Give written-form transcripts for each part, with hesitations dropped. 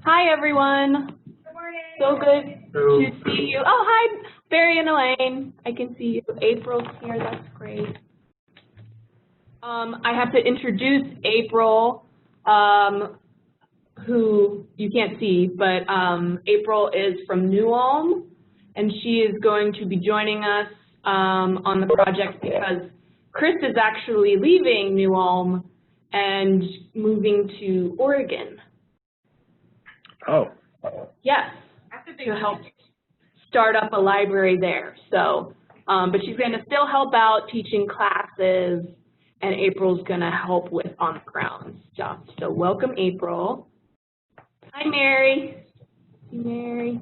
Hi, everyone. Good morning. So good to see you. Oh, hi, Barry and Elaine. I can see you. April's here. That's great. I have to introduce April, who you can't see, but April is from New Ulm, and she is going to be joining us on the project because Chris is actually leaving New Ulm and moving to Oregon. Oh. Yes, to help start up a library there. So, but she's going to still help out teaching classes, and April's going to help with on-the-ground stuff. So welcome, April. Hi, Mary. Mary.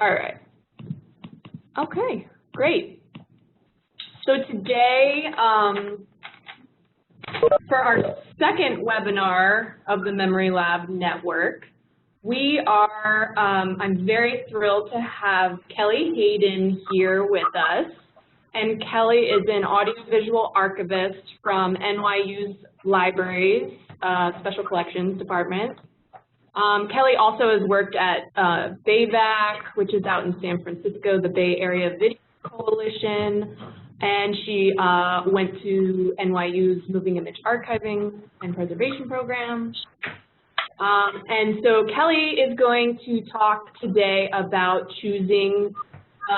All right. Okay, great. So today, for our second webinar of the Memory Lab Network, we are, I'm very thrilled to have Kelly Haydon here with us. And Kelly is an audiovisual archivist from NYU's Libraries, Special Collections Department. Kelly also has worked at BayVac, which is out in San Francisco, the Bay Area Video Coalition. And she went to NYU's Moving Image Archiving and Preservation Program. And so Kelly is going to talk today about choosing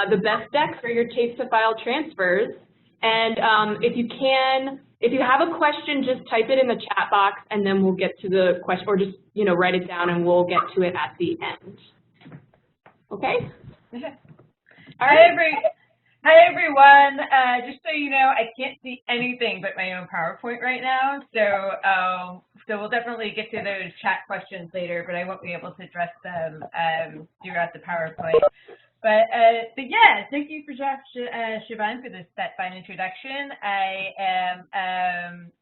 the best deck for your tape-to-file transfers. And if you have a question, just type it in the chat box, and then we'll get to the question, or just write it down, and we'll get to it at the end. Okay? All right. Hi, everyone. Just so you know, I can't see anything but my own PowerPoint right now, so we'll definitely get to those chat questions later, but I won't be able to address them throughout the PowerPoint. But yeah, thank you for Siobhan for that fine introduction. I am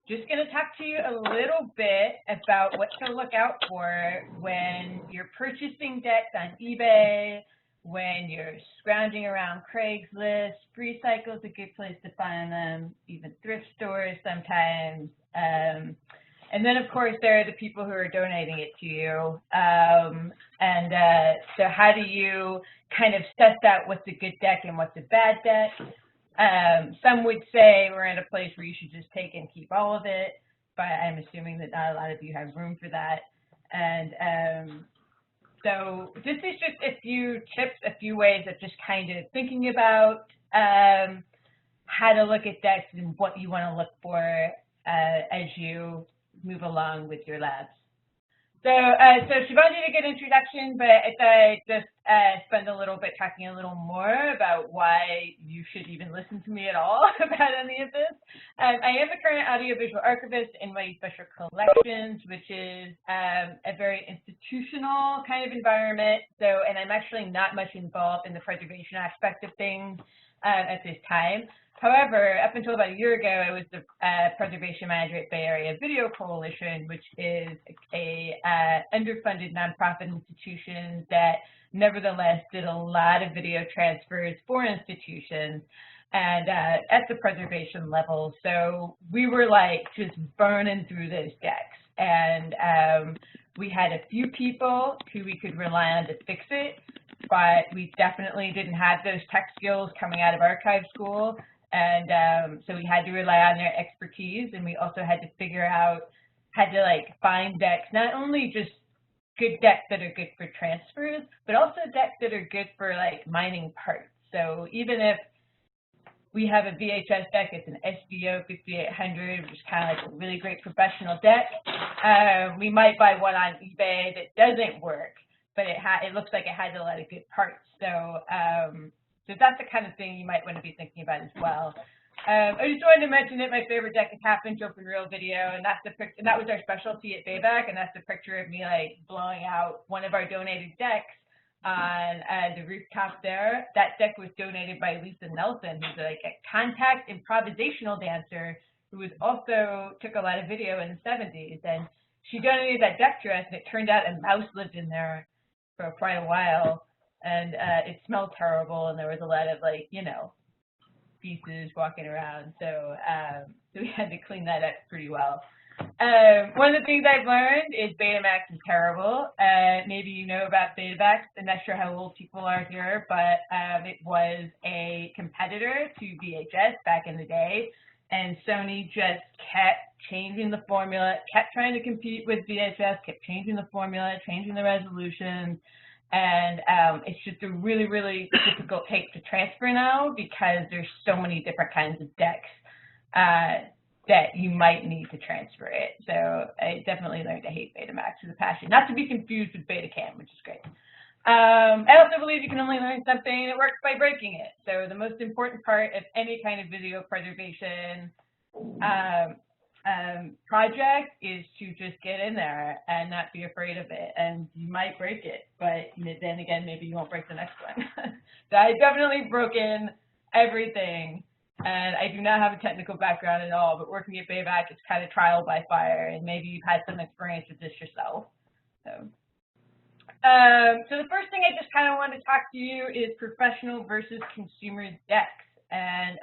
just going to talk to you a little bit about what to look out for when you're purchasing decks on eBay, when you're scrounging around Craigslist. Free Cycle is a good place to find them, even thrift stores sometimes. And then, of course, there are the people who are donating it to you. So how do you kind of suss out what's a good deck and what's a bad deck? Some would say we're in a place where you should just take and keep all of it, but I'm assuming that not a lot of you have room for that. And so this is just a few tips, a few ways of just kind of thinking about how to look at decks and what you want to look for as you move along with your labs. So Siobhan did a good introduction, but I thought I'd just spend a little bit talking a little more about why you should even listen to me at all about any of this. I am the current audiovisual archivist in my Special Collections, which is a very institutional kind of environment. So, and I'm actually not much involved in the preservation aspect of things at this time. However, up until about a year ago, I was the preservation manager at Bay Area Video Coalition, which is a underfunded nonprofit institution that nevertheless did a lot of video transfers for institutions and at the preservation level. So we were like just burning through those decks. And we had a few people who we could rely on to fix it, but we definitely didn't have those tech skills coming out of archive school. And so we had to rely on their expertise, and we also had to figure out, had to like find decks, not only just good decks that are good for transfers, but also decks that are good for like mining parts. So even if we have a VHS deck, it's an SVO 5800, which is kind of like a really great professional deck, we might buy one on eBay that doesn't work, but it looks like it has a lot of good parts. So so that's the kind of thing you might want to be thinking about as well. I just wanted to mention that my favorite deck is half-inch open reel video, and that's the picture, and that was our specialty at BayVac, and that's the picture of me like blowing out one of our donated decks on the rooftop there. That deck was donated by Lisa Nelson, who's like a contact improvisational dancer who was also took a lot of video in the 70s, and she donated that deck to us, and it turned out a mouse lived in there for quite a while. And it smelled terrible, and there was a lot of like, feces walking around. So we had to clean that up pretty well. One of the things I've learned is Betamax is terrible. Maybe you know about Betamax. I'm not sure how old people are here, but it was a competitor to VHS back in the day, and Sony just kept changing the formula, kept trying to compete with VHS, kept changing the formula, changing the resolution, and it's just a really, really difficult tape to transfer now because there's so many different kinds of decks that you might need to transfer it. So I definitely learned to hate Betamax with a passion, not to be confused with Betacam, which is great. I also believe you can only learn something that works by breaking it. So the most important part of any kind of video preservation project is to just get in there and not be afraid of it. And you might break it, but then again, maybe you won't break the next one. So I've definitely broken everything. And I do not have a technical background at all, but working at Bayback, it's kind of trial by fire, and maybe you've had some experience with this yourself. So the first thing I just kind of want to talk to you is professional versus consumer decks. And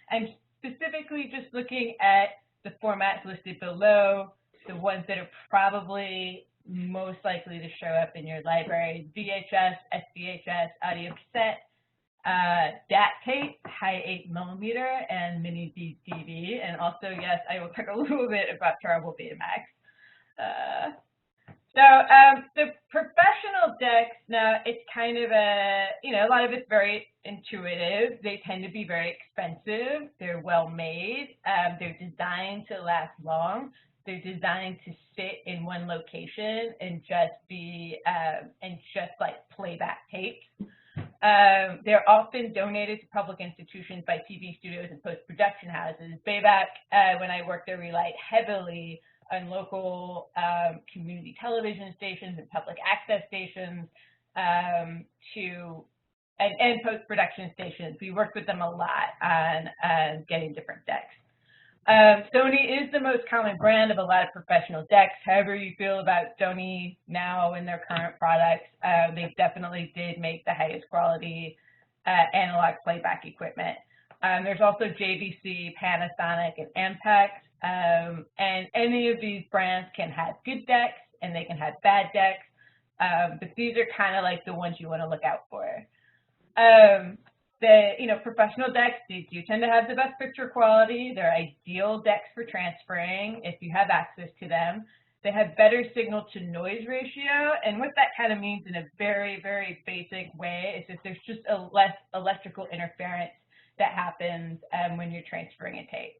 I'm specifically just looking at the formats listed below, the ones that are probably most likely to show up in your library: VHS, SVHS, audio cassette, DAT tape, high 8mm, and mini DV. And also, yes, I will talk a little bit about terrible Betamax. So professional decks, now it's kind of a lot of it's very intuitive. They tend to be very expensive. They're well made. They're designed to last long. They're designed to sit in one location and just be, like playback tapes. They're often donated to public institutions by TV studios and post-production houses. Bayback, when I worked there, relied heavily on local community television stations and public access stations and post-production stations. We worked with them a lot on getting different decks. Sony is the most common brand of a lot of professional decks. However you feel about Sony now and their current products, they definitely did make the highest quality analog playback equipment. There's also JVC, Panasonic, and Ampex, and any of these brands can have good decks and they can have bad decks, but these are kind of like the ones you want to look out for. Professional decks, they do tend to have the best picture quality. They're ideal decks for transferring if you have access to them. They have better signal to noise ratio, and what that kind of means in a very, very basic way is that there's just a less electrical interference that happens when you're transferring a tape.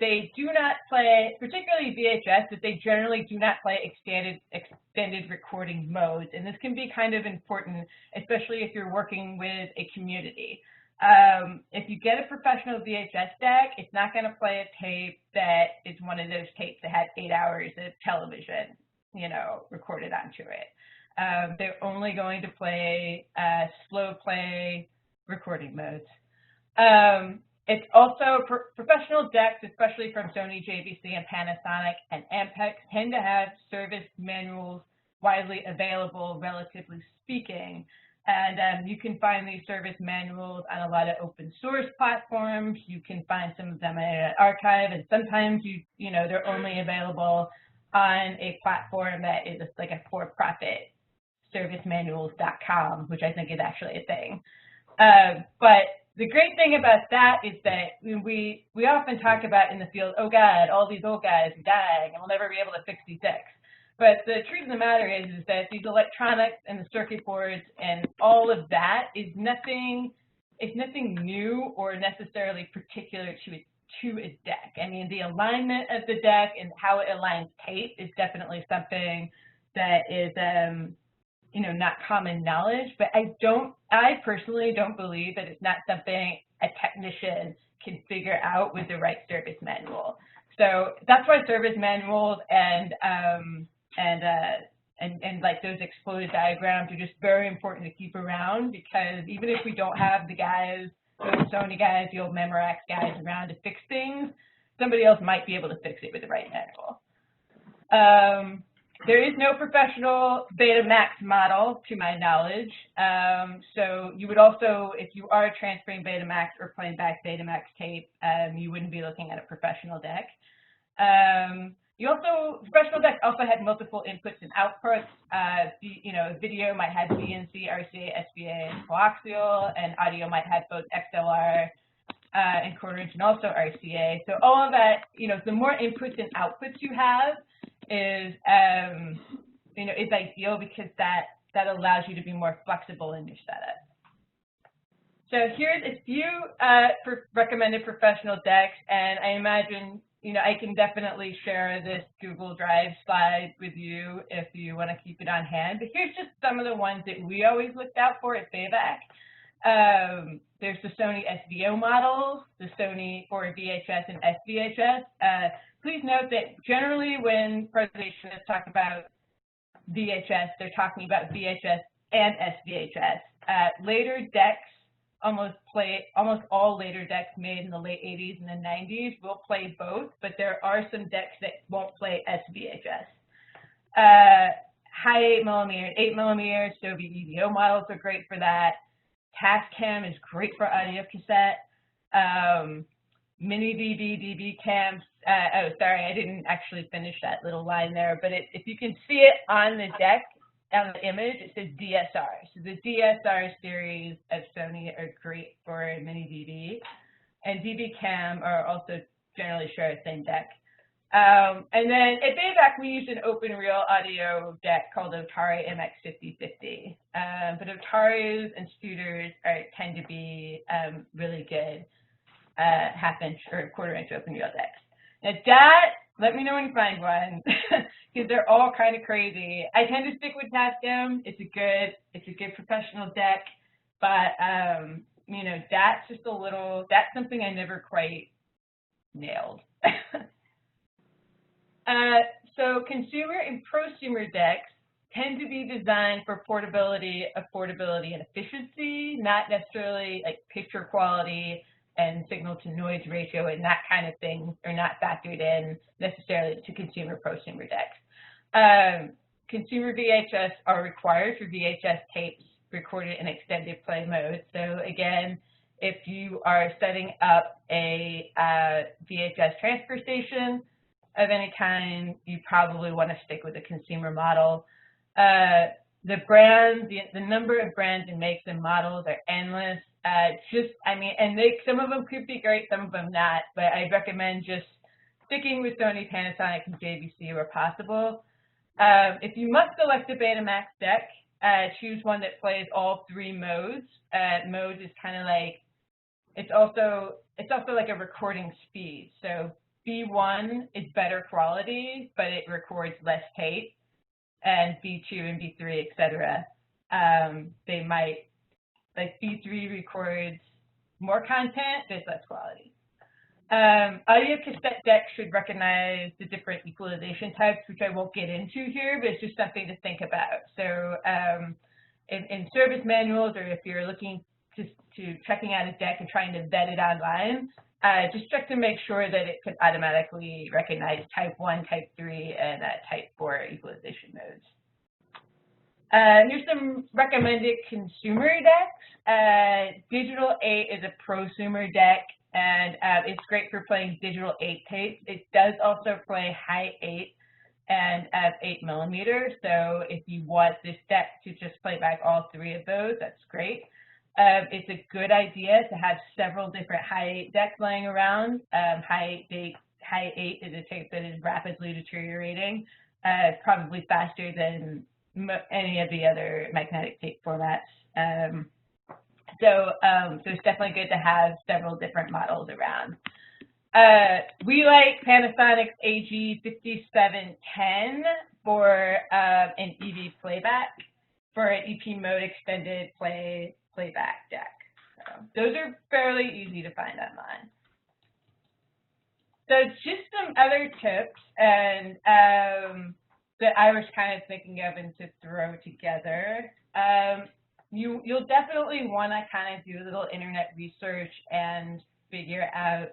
They do not play, particularly VHS, but they generally do not play extended recording modes. And this can be kind of important, especially if you're working with a community. If you get a professional VHS deck, it's not going to play a tape that is one of those tapes that has 8 hours of television, recorded onto it. They're only going to play slow play recording modes. It's also professional decks, especially from Sony, JVC, and Panasonic, and Ampex, tend to have service manuals widely available, relatively speaking. And you can find these service manuals on a lot of open source platforms. You can find some of them at archive, and sometimes they're only available on a platform that is like a for-profit, servicemanuals.com, which I think is actually a thing. But the great thing about that is that we often talk about in the field, oh God, all these old guys are dying and we'll never be able to fix these decks. But the truth of the matter is that these electronics and the circuit boards and all of that is nothing new or necessarily particular to a deck. I mean, the alignment of the deck and how it aligns tape is definitely something that is not common knowledge, but I personally don't believe that it's not something a technician can figure out with the right service manual. So that's why service manuals and like those exploded diagrams are just very important to keep around, because even if we don't have the guys, the old Sony guys, the old Memorex guys around to fix things, somebody else might be able to fix it with the right manual. There is no professional Betamax model, to my knowledge. So you would also, if you are transferring Betamax or playing back Betamax tape, you wouldn't be looking at a professional deck. Professional deck also had multiple inputs and outputs. Video might have VNC, RCA, SVA, and coaxial, and audio might have both XLR and quarter-inch and also RCA. So all of that, the more inputs and outputs you have is ideal because that allows you to be more flexible in your setup. So here's a few recommended professional decks, and I imagine I can definitely share this Google Drive slide with you if you want to keep it on hand. But here's just some of the ones that we always looked out for at Bayback. There's the Sony SVO models, the Sony for VHS and SVHS. Please note that generally when presentationists talk about VHS, they're talking about VHS and SVHS. Later decks, almost all later decks made in the late 80s and the 90s will play both, but there are some decks that won't play SVHS. High 8mm, 8mm, Soviet EVO models are great for that. Tascam is great for audio cassette. Mini DB, DB cams. Oh, sorry, I didn't actually finish that little line there, but if you can see it on the deck, on the image, it says DSR. So the DSR series of Sony are great for mini DB, and DB cam are also generally share the same deck. And then at Bayback, we used an open reel audio deck called Otari MX5050. But Otaris and Studers tend to be really good half-inch or quarter-inch open reel decks. Now that, let me know when you find one, because they're all kind of crazy. I tend to stick with Tascam. It's a good professional deck, but that's just that's something I never quite nailed. So consumer and prosumer decks tend to be designed for portability, affordability, and efficiency, not necessarily like picture quality and signal to noise ratio and that kind of thing are not factored in necessarily to consumer prosumer decks. Consumer VHS are required for VHS tapes recorded in extended play mode. So again, if you are setting up a VHS transfer station of any kind, you probably want to stick with a consumer model. The brands, the number of brands and makes and models are endless. Some of them could be great, some of them not, but I recommend just sticking with Sony, Panasonic, and JVC where possible. If you must select a Betamax deck, choose one that plays all three modes. Modes is kind of like, it's also like a recording speed. So B1 is better quality, but it records less tape, and B2 and B3, etc. They might, like B3 records more content, there's less quality. Audio cassette decks should recognize the different equalization types, which I won't get into here, but it's just something to think about. So in service manuals, or if you're looking to checking out a deck and trying to vet it online, just check to make sure that it could automatically recognize type 1, type 3, and type 4 equalization modes. Here's some recommended consumer decks. Digital 8 is a prosumer deck, and it's great for playing digital 8 tapes. It does also play high 8 and 8mm, so if you want this deck to just play back all three of those, that's great. It's a good idea to have several different high 8 decks laying around. High 8 is a tape that is rapidly deteriorating, probably faster than any of the other magnetic tape formats. So it's definitely good to have several different models around. We like Panasonic's AG5710 for an EV playback, for an EP mode extended playback deck. So those are fairly easy to find online. So just some other tips and that I was kind of thinking of and to throw together. You'll definitely want to kind of do a little internet research and figure out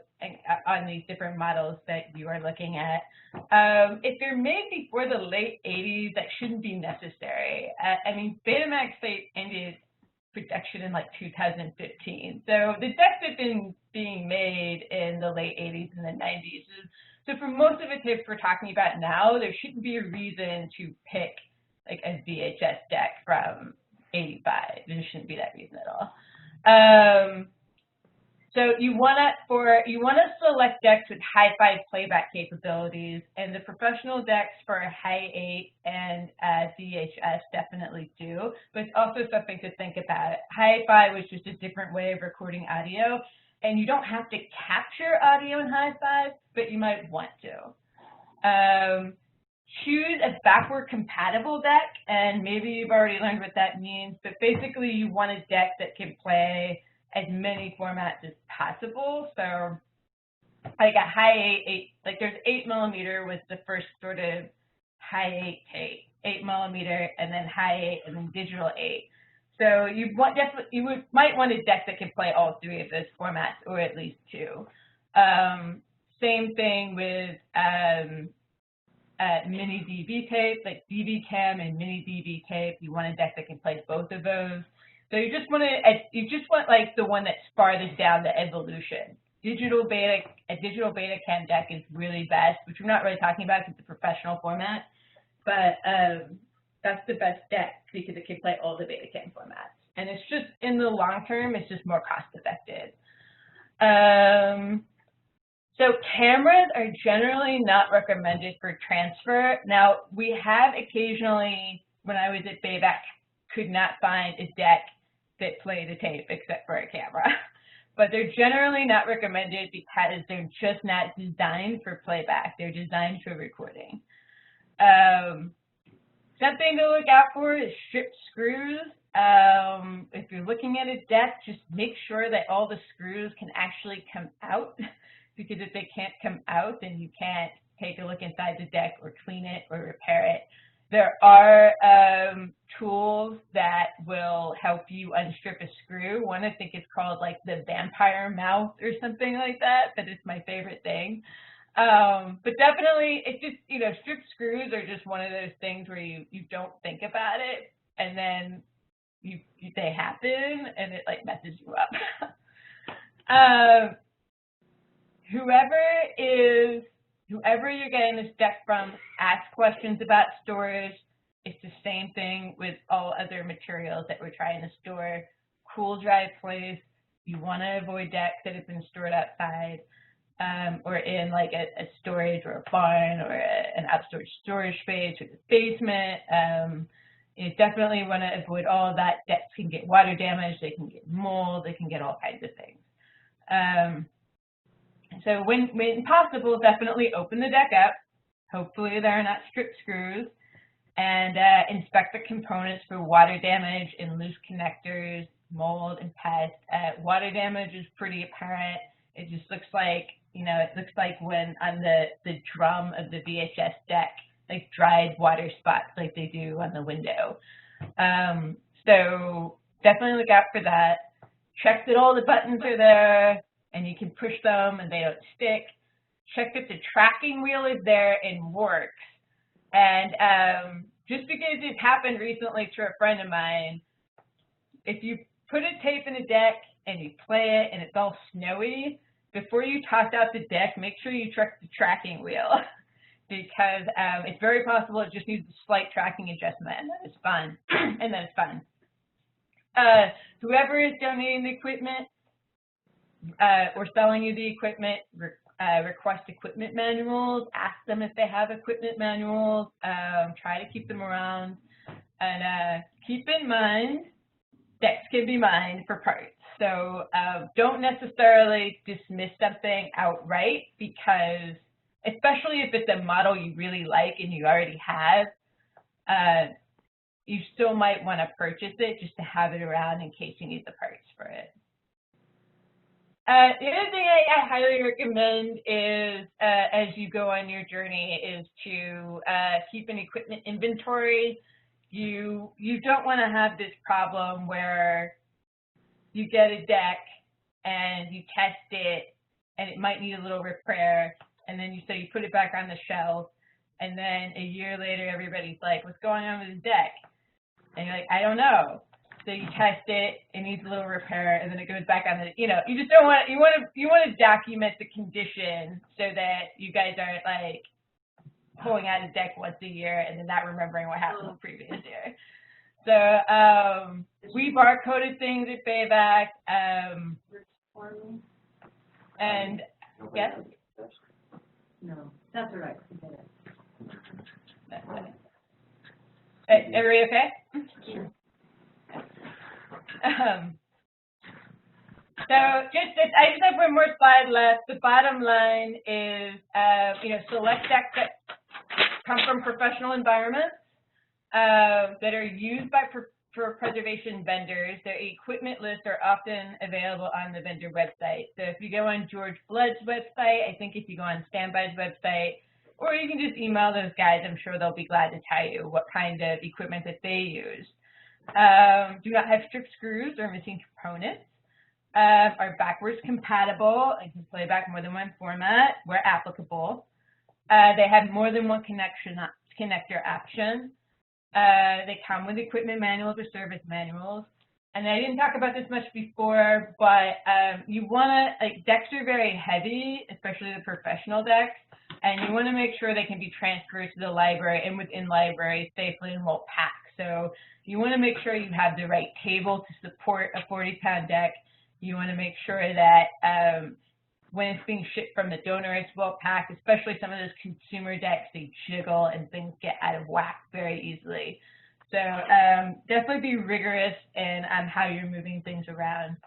on these different models that you are looking at. If they're made before the late 80s, that shouldn't be necessary. I mean, Betamax ended production in like 2015. So the decks have been being made in the late 80s and the 90s. So for most of the tapes we're talking about now, there shouldn't be a reason to pick like a VHS deck from 85. There shouldn't be that reason at all. So you want to select decks with hi-fi playback capabilities, and the professional decks for Hi8 and VHS definitely do. But it's also something to think about. Hi-fi was just a different way of recording audio, and you don't have to capture audio in hi-fi, but you might want to. Choose a backward compatible deck, and maybe you've already learned what that means, but basically you want a deck that can play as many formats as possible. So like a Hi8, like there's 8mm was the first sort of Hi8 tape, 8mm, and then Hi8, and then digital 8. So might want a deck that can play all three of those formats, or at least two. Same thing with mini DV tape, like DV cam and mini DV tape. You want a deck that can play both of those. So you just want like the one that's farthest down the evolution. A digital beta cam deck is really best, which we're not really talking about because it's a professional format, but that's the best deck because it can play all the beta cam formats. And it's just, in the long term, it's just more cost effective. So cameras are generally not recommended for transfer. Now, we have occasionally, when I was at Bayback, could not find a deck that played a tape except for a camera. But they're generally not recommended because they're just not designed for playback. They're designed for recording. Something to look out for is stripped screws. If you're looking at a deck, just make sure that all the screws can actually come out, because if they can't come out, then you can't take a look inside the deck or clean it or repair it. There are tools that will help you unstrip a screw. One, I think, is called like the vampire mouth or something like that, but it's my favorite thing. But definitely, it's just, stripped screws are just one of those things where you don't think about it, and then they happen, and it like messes you up. Whoever you're getting this deck from, ask questions about storage. It's the same thing with all other materials that we're trying to store. Cool, dry place. You want to avoid decks that have been stored outside, or in like a storage or a barn or an outdoor storage space or the basement. You definitely want to avoid all of that. Decks can get water damage, they can get mold, they can get all kinds of things. So when possible, definitely open the deck up. Hopefully there are not stripped screws. And inspect the components for water damage and loose connectors, mold, and pest. Water damage is pretty apparent. It just looks like, it looks like when on the drum of the VHS deck, like dried water spots like they do on the window. So definitely look out for that. Check that all the buttons are there and you can push them and they don't stick. Check that the tracking wheel is there and works. And just because it happened recently to a friend of mine, if you put a tape in a deck and you play it and it's all snowy, before you toss out the deck, make sure you check the tracking wheel because it's very possible it just needs a slight tracking adjustment, and that is fun. And that's fun. Whoever is donating the equipment or selling you the equipment, request equipment manuals, ask them if they have equipment manuals, try to keep them around, and keep in mind, decks can be mined for parts. So don't necessarily dismiss something outright because, especially if it's a model you really like and you already have, you still might want to purchase it just to have it around in case you need the parts for it. The other thing I highly recommend is, as you go on your journey, is to keep an equipment inventory. You don't want to have this problem where you get a deck and you test it, and it might need a little repair, and then you put it back on the shelf, and then a year later, everybody's like, what's going on with the deck? And you're like, I don't know. So you test it, it needs a little repair, and then it goes back on the, you just don't want, you want to document the condition so that you guys aren't like pulling out a deck once a year and then not remembering what happened the previous year. So we barcoded things at Bayback, and yes? No, that's all right. Everybody okay? Sure. So I just have one more slide left. The bottom line is, select decks that come from professional environments that are used by for preservation vendors. Their equipment lists are often available on the vendor website. So if you go on George Blood's website, I think if you go on Standby's website, or you can just email those guys, I'm sure they'll be glad to tell you what kind of equipment that they use. Do not have stripped screws or missing components. Are backwards compatible and can play back more than one format where applicable. They have more than one connector option. They come with equipment manuals or service manuals. And I didn't talk about this much before, but you want to, decks are very heavy, especially the professional decks, and you want to make sure they can be transferred to the library and within libraries safely and won't pack. So you want to make sure you have the right table to support a 40-pound deck. You want to make sure that when it's being shipped from the donor, it's well packed, especially some of those consumer decks, they jiggle and things get out of whack very easily. So definitely be rigorous in how you're moving things around.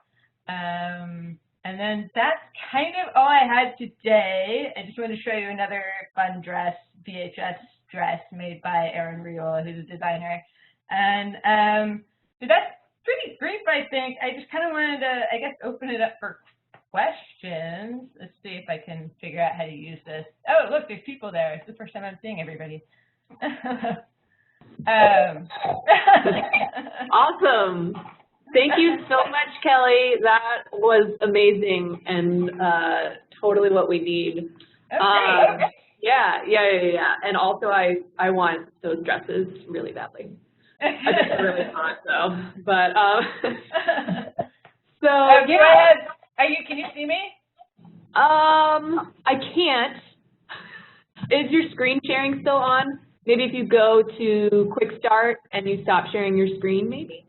And then that's kind of all I had today. I just wanted to show you another fun dress, VHS dress made by Aaron Reel, who's a designer. And so that's pretty brief, I think. I just kind of wanted to, I guess, open it up for questions. Let's see if I can figure out how to use this. Oh, look, there's people there. It's the first time I'm seeing everybody. Awesome. Thank you so much, Kelly. That was amazing and totally what we need. Okay. Yeah. And also, I want those dresses really badly. I think they're really hot, though. But so yeah. Can you see me? I can't. Is your screen sharing still on? Maybe if you go to Quick Start and you stop sharing your screen, maybe.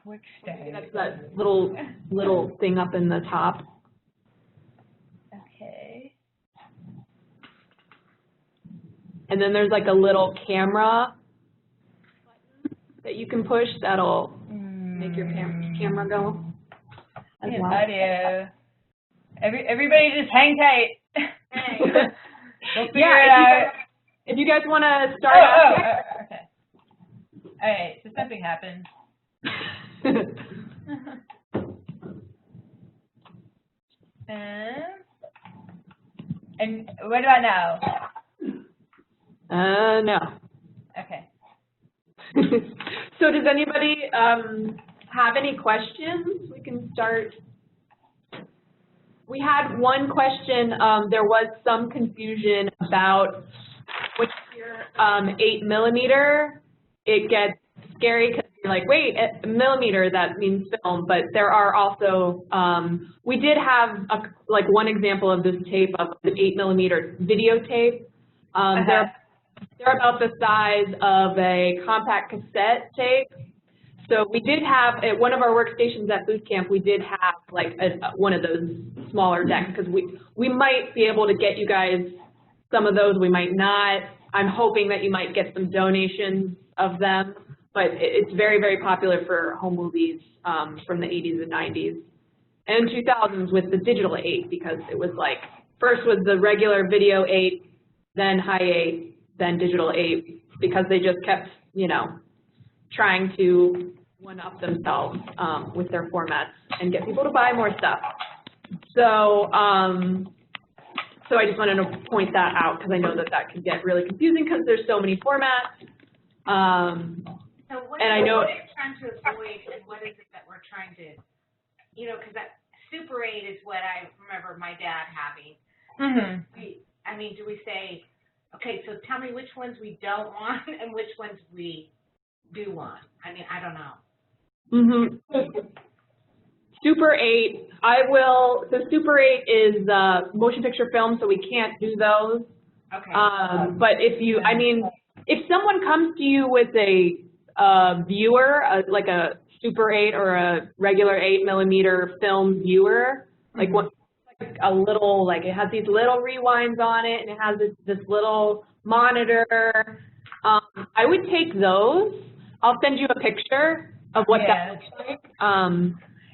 Quick Start. That's that little thing up in the top. Okay. And then there's like a little camera button that you can push that'll make your camera go as well. Audio. Everybody just hang tight. We'll figure it out. If you guys want to start out. Okay. All right, so something happened. And what about now? No. Okay. So does anybody have any questions? We can start. We had one question. There was some confusion about which your 8mm. It gets scary because you're like, wait, 1mm, that means film. But there are also, we did have one example of this tape of an 8mm videotape. They're about the size of a compact cassette tape. So we did have, at one of our workstations at boot camp, we did have one of those smaller decks because we might be able to get you guys some of those, we might not. I'm hoping that you might get some donations of them, but it's very, very popular for home movies from the 80s and 90s and 2000s with the digital 8 because it was first was the regular video 8, then high 8, then digital 8 because they just kept, trying to one-up themselves with their formats and get people to buy more stuff. So, so I just wanted to point that out because I know that can get really confusing because there's so many formats. So what are you trying to avoid and what is it that we're trying to, because that Super 8 is what I remember my dad having. I mean, do we say, okay, so tell me which ones we don't want and which ones we do want? I mean, I don't know. Super 8, so Super 8 is motion picture film, so we can't do those. Okay. But if someone comes to you with a viewer, like a Super 8 or a regular 8mm film viewer, like a little, like it has these little rewinds on it, and it has this little monitor. I would take those. I'll send you a picture of what that looks like.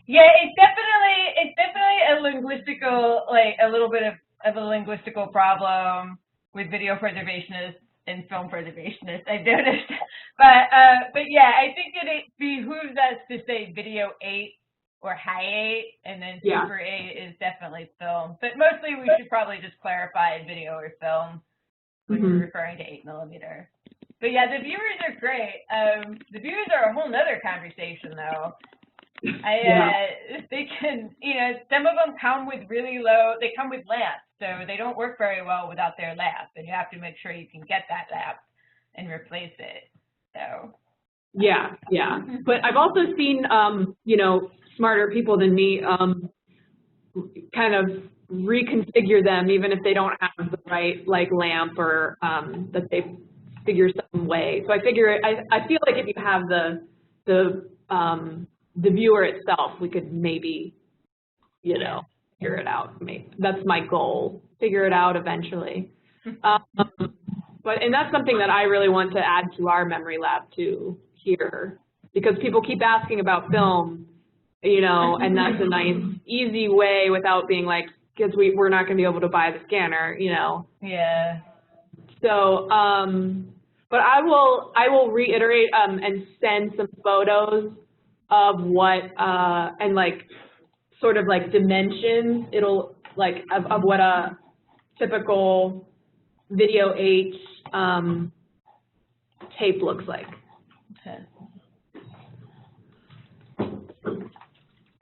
Yeah, it's definitely a linguistical, like a little bit of a linguistical problem with video preservationists and film preservationists, I've noticed. But yeah, I think it behooves us to say video 8 or high 8, and then Super 8 is definitely film. But mostly we should probably just clarify video or film when we're referring to 8mm. But yeah, the viewers are great. The viewers are a whole nother conversation though. They can, some of them come with they come with lamps, so they don't work very well without their lamp, and you have to make sure you can get that lamp and replace it, so. Yeah. But I've also seen, smarter people than me kind of reconfigure them even if they don't have the right, like, lamp or that they figure some way. So I feel like if you have the viewer itself, we could maybe, figure it out. That's my goal, figure it out eventually. And that's something that I really want to add to our memory lab too here, because people keep asking about film, and that's a nice, easy way without being like, because we're not going to be able to buy the scanner, Yeah. So, but I will reiterate and send some photos of what and like sort of like dimensions of what a typical video 8 tape looks like. Okay.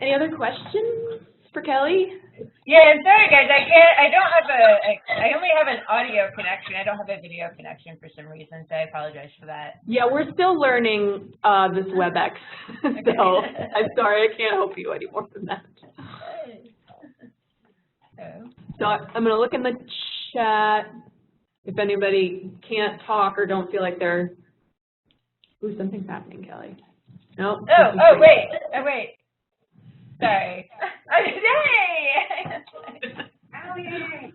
Any other questions for Kelly? Yeah, I'm sorry guys, I only have an audio connection. I don't have a video connection for some reason, so I apologize for that. Yeah, we're still learning this WebEx, so I'm sorry, I can't help you any more than that. So I'm going to look in the chat if anybody can't talk or don't feel like they're, ooh, something's happening, Kelly. No. Oh, wait. Sorry. Yay! Oh, yay!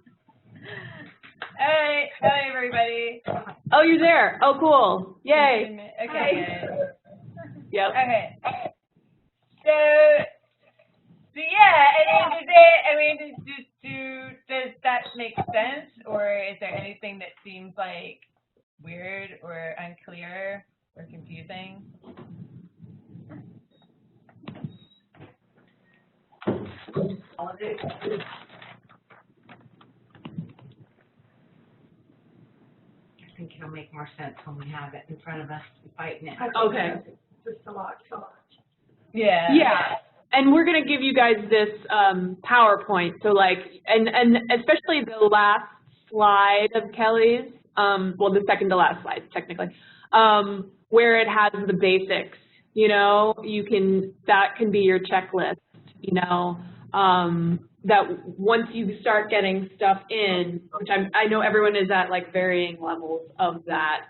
Hi, everybody. Oh, you're there. Oh, cool. Yay. Okay. Yep. Okay. So yeah, does that make sense, or is there anything that seems like weird or unclear or confusing? All of it. I think it'll make more sense when we have it in front of us fighting it. Okay. Just a lot. Yeah. Yeah. And we're going to give you guys this PowerPoint. So like, and especially the last slide of Kelly's, well, the second to last slide, technically, where it has the basics, that can be your checklist, that once you start getting stuff in, which I know everyone is at like varying levels of that,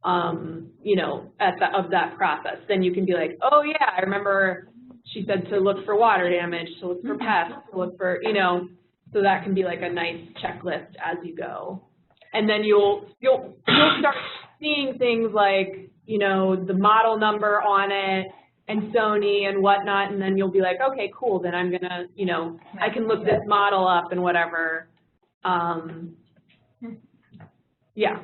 of that process, then you can be like, oh yeah, I remember she said to look for water damage, to look for pests, to look for, so that can be like a nice checklist as you go. And then you'll start seeing things like, the model number on it and Sony and whatnot, and then you'll be like, okay, cool, then I'm gonna, I can look this model up and whatever. Yeah.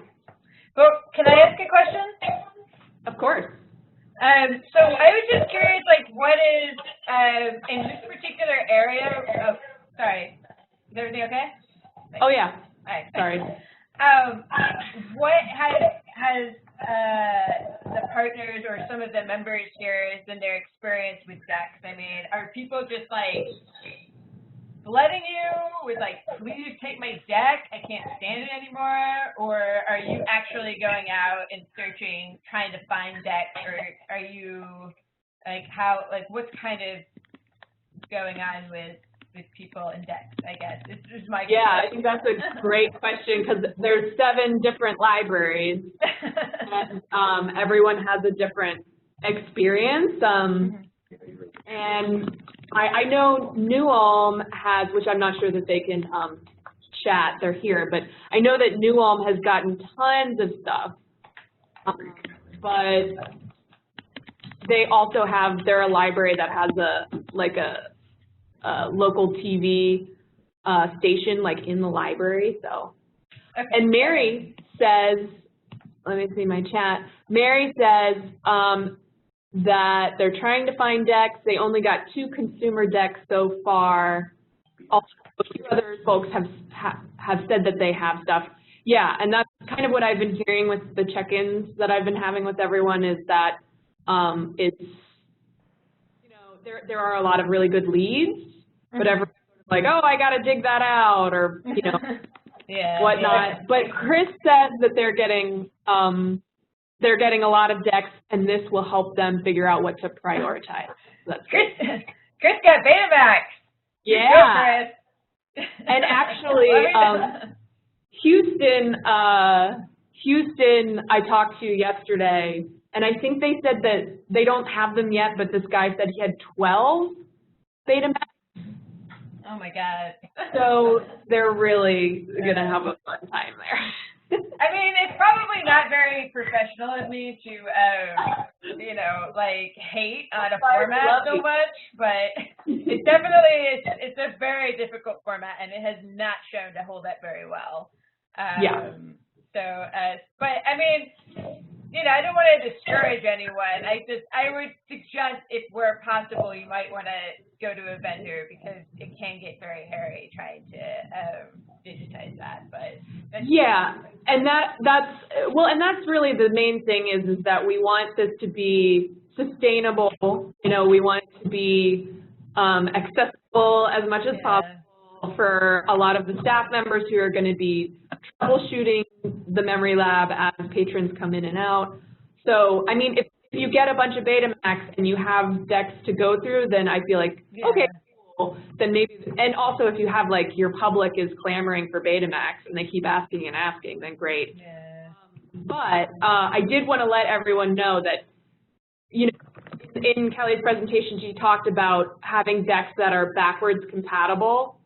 Well, can I ask a question? Of course. So I was just curious, like, what is, in this particular area, sorry, is everything okay? Oh, yeah. All right. Sorry. What has the partners or some of the members here has been their experience with decks? I mean, are people just like flooding you with like, please take my deck, I can't stand it anymore? Or are you actually going out and searching, trying to find decks, or are you like what's kind of going on with people and decks, I guess? This is my question. Yeah, I think that's a great question because there's 7 different libraries and everyone has a different experience. And I know New Ulm has, which I'm not sure that they can chat, they're here, but I know that New Ulm has gotten tons of stuff, but they also have, they're a library that has a local TV station like in the library, so. Okay. And Mary says, let me see my chat, Mary says, that they're trying to find decks. They only got 2 consumer decks so far. Also, a few other folks have said that they have stuff. Yeah, and that's kind of what I've been hearing with the check-ins that I've been having with everyone is that it's, you know, there are a lot of really good leads, but everyone's like, oh, I got to dig that out, or, you know, whatnot. Yeah. But Chris says that they're getting a lot of decks, and this will help them figure out what to prioritize. So that's Chris got Betamax. Yeah. Go, and actually, Houston, I talked to yesterday, and I think they said that they don't have them yet, but this guy said he had 12 Betamax. Oh my God. So they're really going to have a fun time there. I mean, it's probably not very professional of me to, you know, like hate on a format so much, but it's definitely, it's a very difficult format, and it has not shown to hold up very well. Yeah. So, but I mean, you know, I don't want to discourage anyone. I would suggest, if where possible, you might want to go to a vendor because it can get very hairy trying to digitize that. But yeah, and that's really the main thing is that we want this to be sustainable. You know, we want it to be accessible as much as possible for a lot of the staff members who are going to be troubleshooting the Memory Lab as patrons come in and out. So, I mean, if you get a bunch of Betamax and you have decks to go through, then I feel like, okay, cool. Then maybe, and also if you have like your public is clamoring for Betamax and they keep asking and asking, then great. Yeah. But I did want to let everyone know that, you know, in Kelly's presentation, she talked about having decks that are backwards compatible.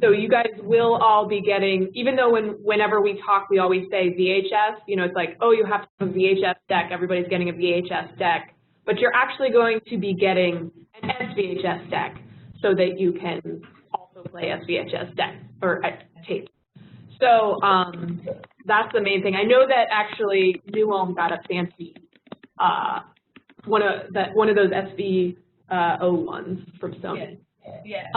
So you guys will all be getting, even though whenever we talk, we always say VHS, you know, it's like, oh, you have to have a VHS deck, everybody's getting a VHS deck, but you're actually going to be getting an SVHS deck so that you can also play SVHS deck, or tape. So that's the main thing. I know that actually New Ulm got a fancy, one of those SVO ones from Sony. Yeah.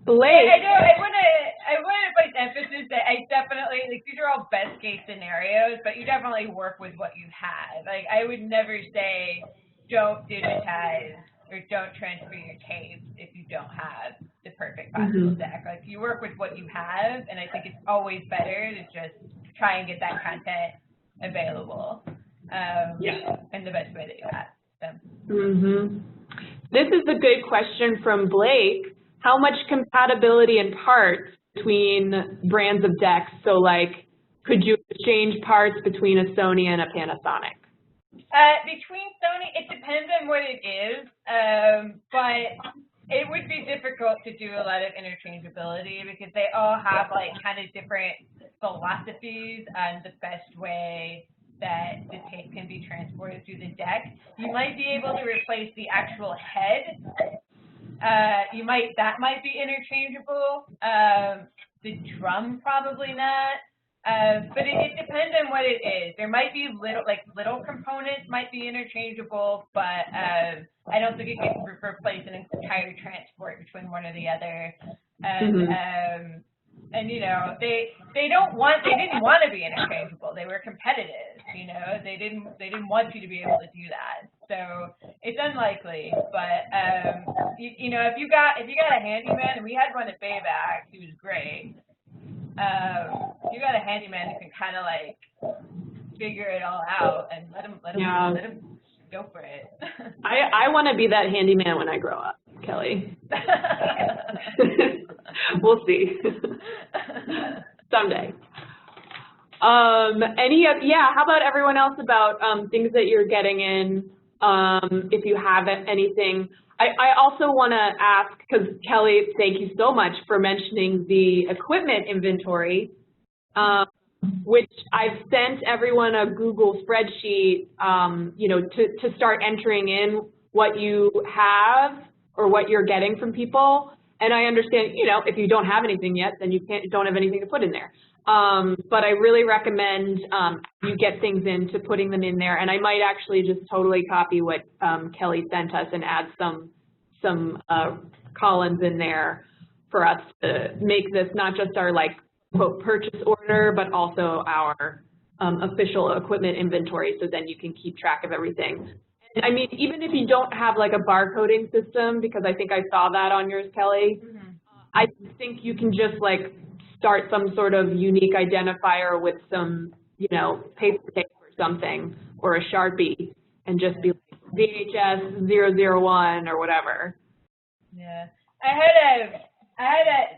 Blake. I want to place emphasis that I definitely, like, these are all best case scenarios, but you definitely work with what you have. Like, I would never say don't digitize or don't transfer your tapes if you don't have the perfect possible deck. Like, you work with what you have, and I think it's always better to just try and get that content available in the best way that you have. So. This is a good question from Blake. How much compatibility in parts between brands of decks? So, like, could you exchange parts between a Sony and a Panasonic? Between Sony, it depends on what it is, but it would be difficult to do a lot of interchangeability because they all have, like, kind of different philosophies on the best way that the tape can be transported through the deck. You might be able to replace the actual head. That might be interchangeable. The drum probably not. But it depends on what it is. There might be little components might be interchangeable, but I don't think it can replace an entire transport between one or the other. And you know, they didn't want to be interchangeable. They were competitive. You know, they didn't want you to be able to do that. so it's unlikely. But you know, if you got a handyman, and we had one at Bayback, he was great. If you got a handyman who can kind of like figure it all out and let him go for it. I want to be that handyman when I grow up, Kelly. We'll see. Someday. How about everyone else about things that you're getting in, if you have anything. I also want to ask, because Kelly, thank you so much for mentioning the equipment inventory, which I've sent everyone a Google spreadsheet, you know, to start entering in what you have or what you're getting from people. And I understand, you know, if you don't have anything yet, then you don't have anything to put in there. But I really recommend you get things into putting them in there. And I might actually just totally copy what Kelly sent us and add some columns in there for us to make this not just our, like, quote, purchase order, but also our official equipment inventory, so then you can keep track of everything. And, I mean, even if you don't have like a barcoding system, because I think I saw that on yours, Kelly, I think you can just like start some sort of unique identifier with some, you know, paper tape or something, or a Sharpie, and just be like VHS 001 or whatever. Yeah,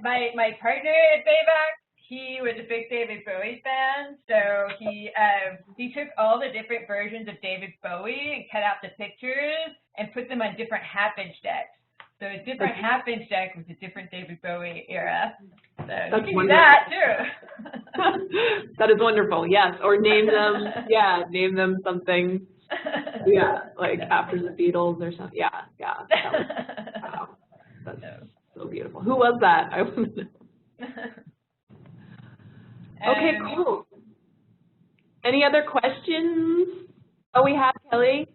my partner at Bayback. He was a big David Bowie fan, so he took all the different versions of David Bowie and cut out the pictures and put them on different half-inch decks. So a different half-inch deck was a different David Bowie era. So That's you can do that too. That is wonderful. Yes, or name them. Yeah, name them something. Yeah, like after the Beatles or something. Yeah. Wow. That's so beautiful. Who was that? I want to know. Okay, cool. Any other questions? Oh, we have Kelly.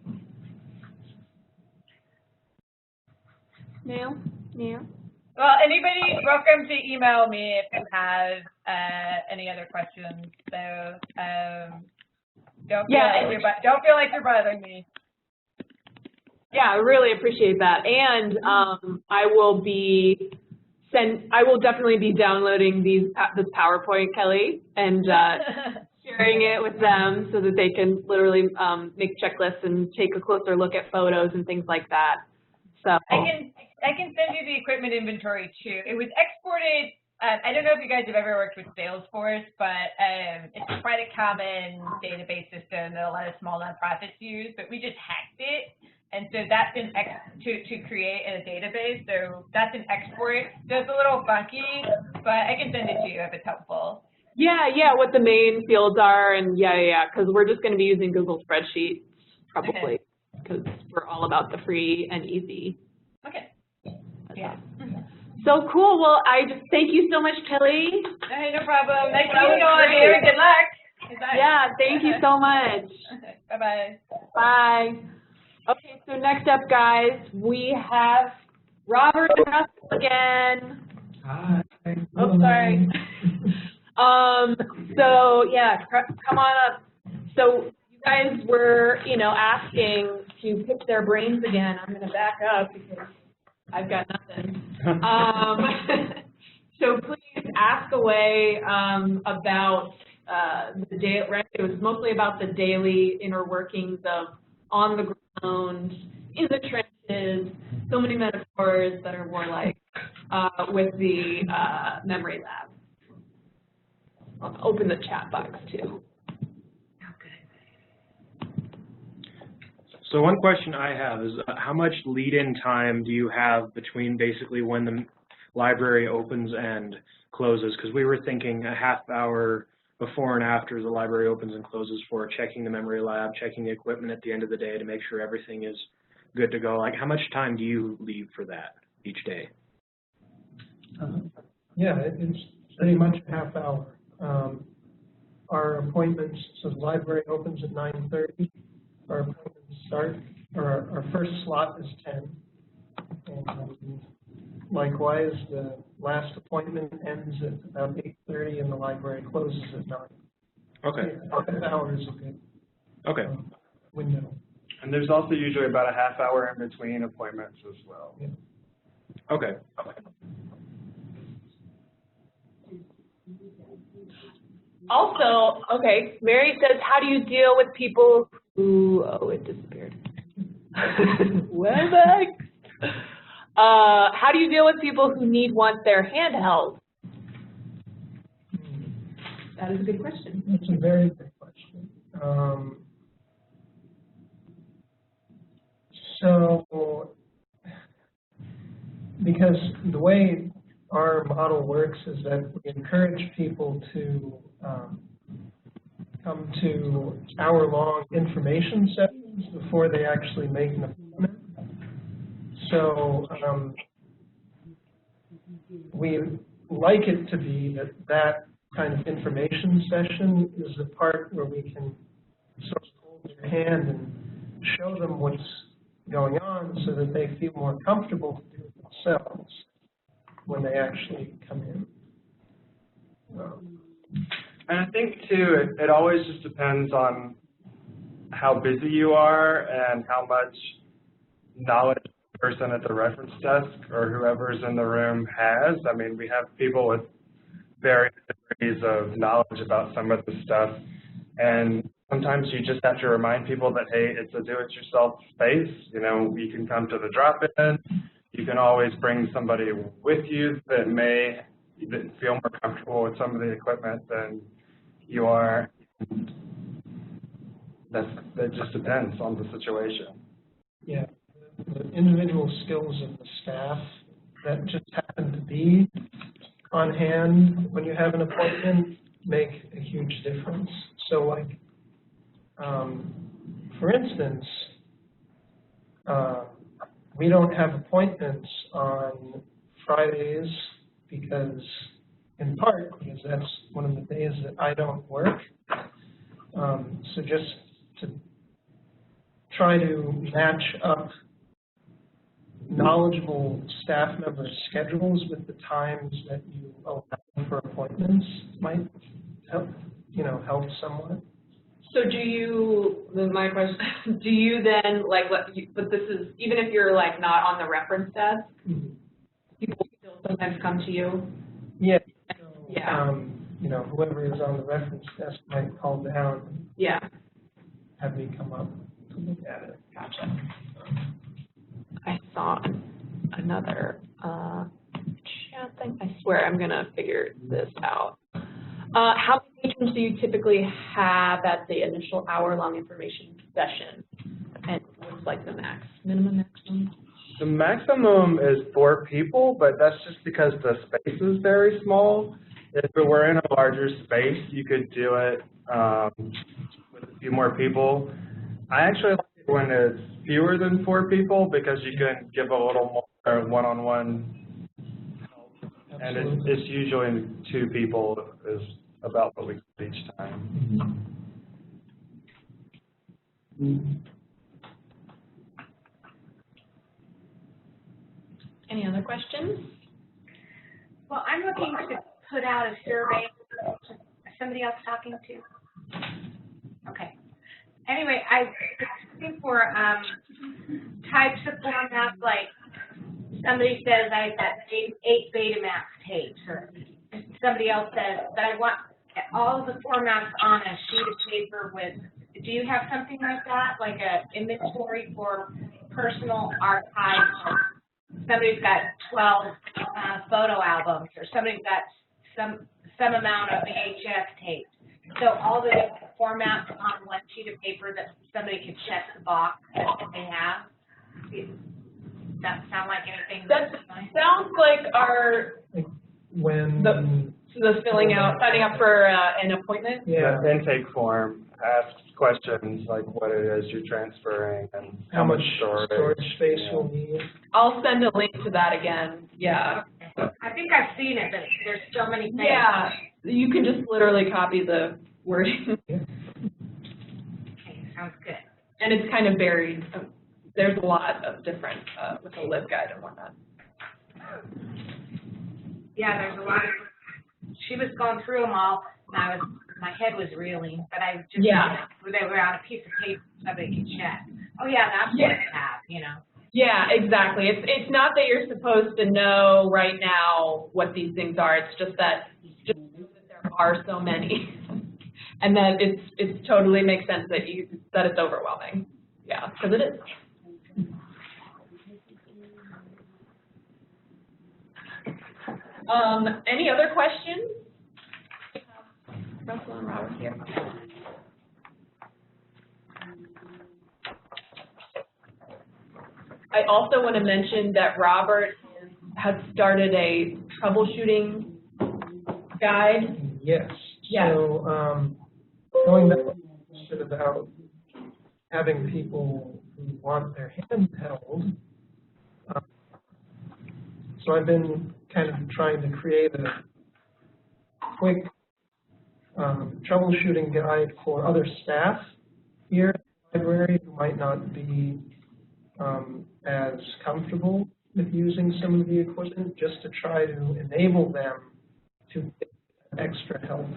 No. Well, anybody welcome to email me if you have any other questions. So don't feel like you're bothering me. Yeah, I really appreciate that, and I will definitely be downloading this PowerPoint, Kelly, and sharing it with them so that they can literally make checklists and take a closer look at photos and things like that. So I can send you the equipment inventory too. It was exported. I don't know if you guys have ever worked with Salesforce, but it's quite a common database system that a lot of small nonprofits use. But we just hacked it. And so that's an to create a database. So that's an export. So it's a little funky, but I can send it to you if it's helpful. Yeah, what the main fields are, and because we're just going to be using Google spreadsheets probably, because we're all about the free and easy. Okay. Yeah. So cool. Well, I just thank you so much, Kelly. Hey, no problem. Nice meeting you all here. Good luck. Bye. Yeah, thank you so much. Bye-bye. Bye. Okay, so next up, guys, we have Robert and Russell again. Hi. Oh, sorry. So yeah, come on up. So you guys were, asking to pick their brains again. I'm going to back up because I've got nothing. So please ask away about the day. It was mostly about the daily inner workings of on the ground, in the trenches. So many metaphors that are more like with the memory lab. I'll open the chat box too. So one question I have is how much lead-in time do you have between basically when the library opens and closes? Because we were thinking a half hour before and after the library opens and closes for checking the memory lab, checking the equipment at the end of the day to make sure everything is good to go. Like, how much time do you leave for that each day? Yeah, it's pretty much a half hour. Our appointments, so the library opens at 9:30. Our appointments start, or our first slot is 10. And likewise, the last appointment ends at about 8:30, and the library closes at 9. Okay. Half an hour is a good window. And there's also usually about a half hour in between appointments as well. Yeah. Okay. Also, okay, Mary says, how do you deal with people who, oh, it disappeared. WebEx. How do you deal with people who want their handheld? That is a good question. That's a very good question. So, because the way our model works is that we encourage people to come to hour-long information sessions before they actually make an appointment. So we like it to be that kind of information session is the part where we can sort of hold their hand and show them what's going on so that they feel more comfortable to do it themselves when they actually come in. And I think, too, it always just depends on how busy you are and how much knowledge the person at the reference desk or whoever's in the room has. I mean, we have people with various degrees of knowledge about some of the stuff, and sometimes you just have to remind people that, hey, it's a do-it-yourself space. You know, you can come to the drop-in. You can always bring somebody with you that may feel more comfortable with some of the equipment than you are. That just depends on the situation. Yeah, the individual skills of the staff that just happen to be on hand when you have an appointment make a huge difference. So, like, for instance, we don't have appointments on Fridays because, in part, because that's one of the days that I don't work. So just to try to match up knowledgeable staff members' schedules with the times that you allow for appointments might help, help somewhat. So do you, my question, do you then, but this is, even if you're not on the reference desk, people still sometimes come to you? Yeah. Yeah. Whoever is on the reference desk might call down and have me come up to look at it. Gotcha. I saw another chat thing. I swear I'm going to figure this out. How many patrons do you typically have at the initial hour-long information session? And what's the minimum, maximum? The maximum is 4 people, but that's just because the space is very small. If it were in a larger space, you could do it with a few more people. I actually like it when it's fewer than 4 people because you can give a little more one-on-one help. And it's usually 2 people is about what we get each time. Any other questions? Well, I'm looking to put out a survey. Is somebody else talking to? Okay. Anyway, I was looking for types of formats, like somebody says I've got 8 Betamax tapes, or somebody else says that I want all of the formats on a sheet of paper with, do you have something like that, like an inventory for personal archives? Somebody's got 12 photo albums, or somebody's got some amount of VHS tapes. So all the different formats on one sheet of paper that somebody can check the box that they have. Does that sound like anything? That sounds like our the filling out, signing up for an appointment. Yeah, intake form asks questions like what it is you're transferring and how much storage space you'll need. I'll send a link to that again. Yeah. I think I've seen it, but there's so many things. Yeah, you can just literally copy the wording. Yeah. Okay, sounds good. And it's kind of varied. There's a lot of different with the LibGuide and whatnot. Yeah, there's a lot of. She was going through them all, and my head was reeling, but I just they were on a piece of paper somebody could check. Oh, yeah, that's what Yeah. I have, you know. Yeah, exactly. It's not that you're supposed to know right now what these things are. It's just that there are so many, and that it totally makes sense that it's overwhelming. Yeah, because it is. Any other questions? Russell and Robert here. I also want to mention that Robert has started a troubleshooting guide. Yes. Yes. So, going back to the question about having people who want their hand held, so I've been kind of trying to create a quick troubleshooting guide for other staff here at the library who might not be as comfortable with using some of the equipment, just to try to enable them to get extra help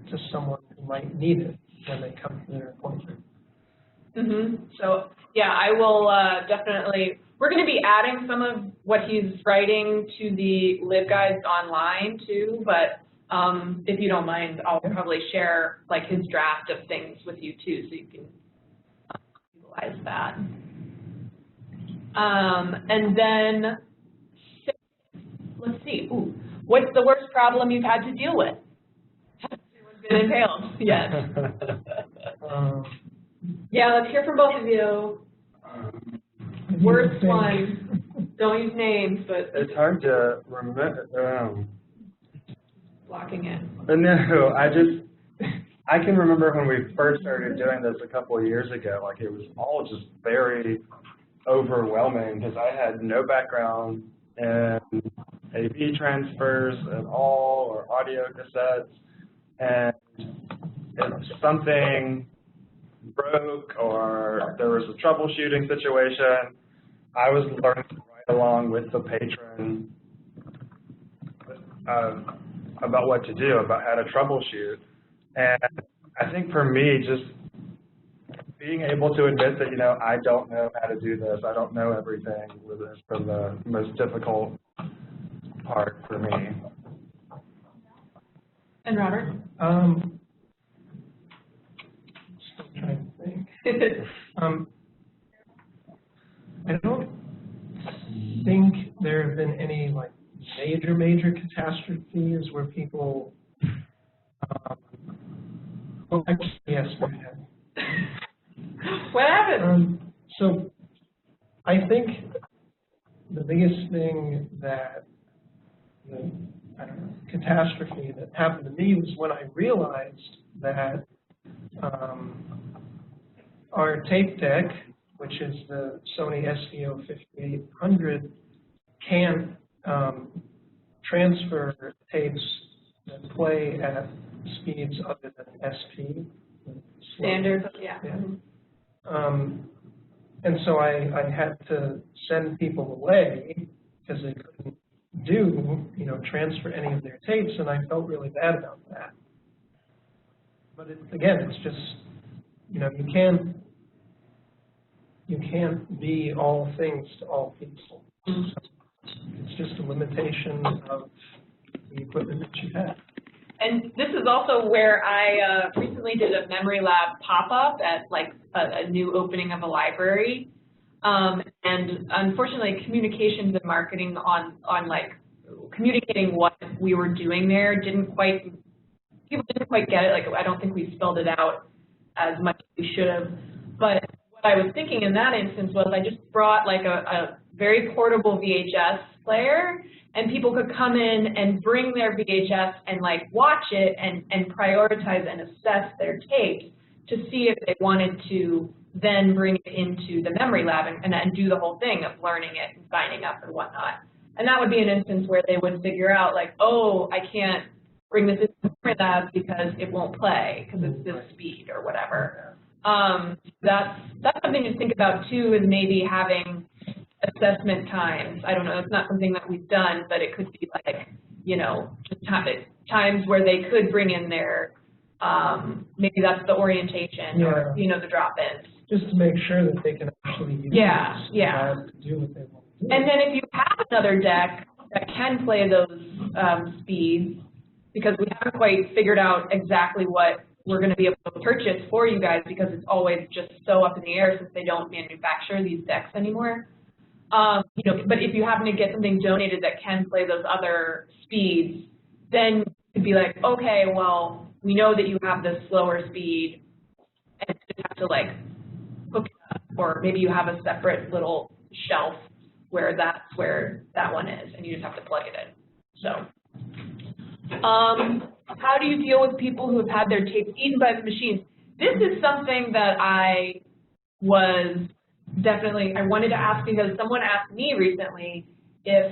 to someone who might need it when they come to their appointment. So, yeah, I will definitely, we're going to be adding some of what he's writing to the LibGuides online too, but if you don't mind, I'll probably share like his draft of things with you too, so you can utilize that. And then, let's see, what's the worst problem you've had to deal with? Has anyone been impaled? Yes. Yeah, let's hear from both of you. Worst one. Don't use names, but It's hard to remember. blocking it. No, I can remember when we first started doing this a couple of years ago, like it was all just very overwhelming because I had no background in AV transfers at all or audio cassettes, and if something broke or there was a troubleshooting situation, I was learning right along with the patron about what to do, about how to troubleshoot. And I think for me, just being able to admit that, you know, I don't know how to do this, I don't know everything, was been the most difficult part for me. And Robert? Still trying to think. I don't think there have been any like major catastrophes where people. Oh, actually, yes, there have. What happened? So, I think the biggest thing that catastrophe that happened to me was when I realized that our tape deck, which is the Sony SVO 5800, can't transfer tapes that play at speeds other than SP. Standard, yeah. And so I had to send people away because they couldn't transfer any of their tapes, and I felt really bad about that. But again, it's just, you can't be all things to all people. So it's just a limitation of the equipment that you have. And this is also where I recently did a Memory Lab pop-up at like a new opening of a library. And unfortunately, communications and marketing on like communicating what we were doing there people didn't quite get it. Like, I don't think we spelled it out as much as we should have. But what I was thinking in that instance was I just brought like a very portable VHS player, and people could come in and bring their VHS and like watch it and prioritize and assess their tapes to see if they wanted to then bring it into the Memory Lab and do the whole thing of learning it and signing up and whatnot. And that would be an instance where they would figure out like, oh, I can't bring this into the Memory Lab because it won't play because it's this speed or whatever. That's something to think about too, is maybe having assessment times. I don't know, it's not something that we've done, but it could be like, just times where they could bring in their, maybe that's the orientation or, the drop-ins. just to make sure that they can actually use Yeah, the lab to do what they want to do. And then if you have another deck that can play those speeds, because we haven't quite figured out exactly what we're going to be able to purchase for you guys, because it's always just so up in the air since they don't manufacture these decks anymore. You know, but if you happen to get something donated that can play those other speeds, then you'd be like, okay, well, we know that you have this slower speed, and you just have to like hook it up, or maybe you have a separate little shelf where that's where that one is, and you just have to plug it in. So, how do you deal with people who have had their tapes eaten by the machines? This is something that I wanted to ask, because someone asked me recently if,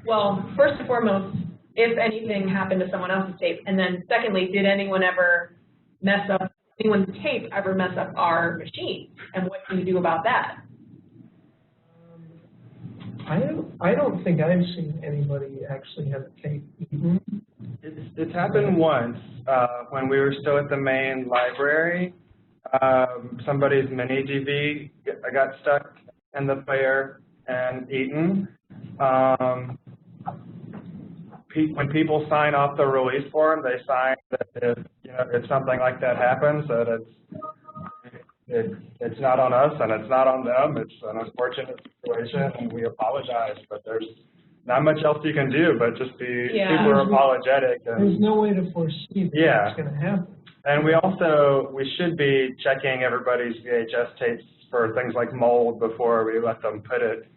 well, first and foremost, if anything happened to someone else's tape, and then secondly, did anyone's tape ever mess up our machine, and what can you do about that? I don't think I've seen anybody actually have a tape eaten. It's happened once when we were still at the main library. Somebody's mini DV got stuck in the player and eaten. When people sign off the release form, they sign that if something like that happens, that it's not on us and it's not on them. It's an unfortunate situation, and we apologize. But there's not much else you can do but just be super apologetic. And there's no way to foresee what's going to happen. And we should be checking everybody's VHS tapes for things like mold before we let them put it